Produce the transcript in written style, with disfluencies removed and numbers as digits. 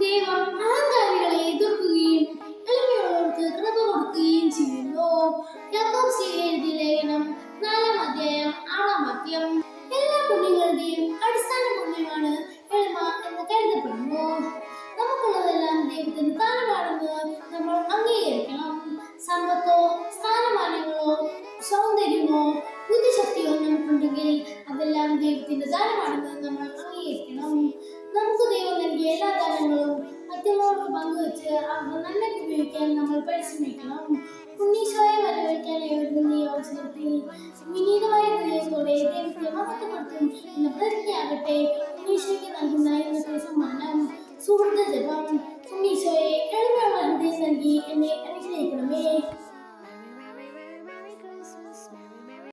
ദൈവം അഹങ്കാരികളെ എതിർക്കുകയും എളിമയുള്ളവർക്ക് കൃപ കൊടുക്കുകയും ചെയ്യുന്നു. യാക്കോബ് എഴുതിയ ലേഖനം 4-ാം അധ്യായം 6-ാം വാക്യം. എല്ലാ പുണ്യങ്ങളുടെയും അടിസ്ഥാന പുണ്യമാണ് എളിമ എന്ന് കരുതപ്പെടുന്നു. നമുക്കുള്ളതെല്ലാം ദൈവത്തിന് ദാനമാണെന്ന് നമ്മൾ അംഗീകരിക്കണം. സമ്പത്തോ സ്ഥാനമാനങ്ങളോ സൗന്ദര്യമോ ബുദ്ധിശക്തിയോ നമുക്കുണ്ടെങ്കിൽ അതെല്ലാം ദൈവത്തിന്റെ ദാനമാണെന്ന് നമ്മൾ അംഗീകരിക്കണം. നമുക്ക് ദൈവം നൽകിയ എല്ലാ ദാനങ്ങളും മറ്റുള്ളവർക്ക് പങ്കുവെച്ച് അവരുടെ നന്മയ്ക്ക് ഉപയോഗിക്കാൻ നമ്മൾ പരിശ്രമിക്കണം. ഉണ്ണീശോയെ വരവേൽക്കാൻ എഴുതുന്ന ഈ അവസരത്തിൽ വിനീതമായ ഹൃദയത്തോടെ ദൈവത്തെ മഹത്വപ്പെടുത്തും എന്ന പ്രതിജ്ഞയാകട്ടെ.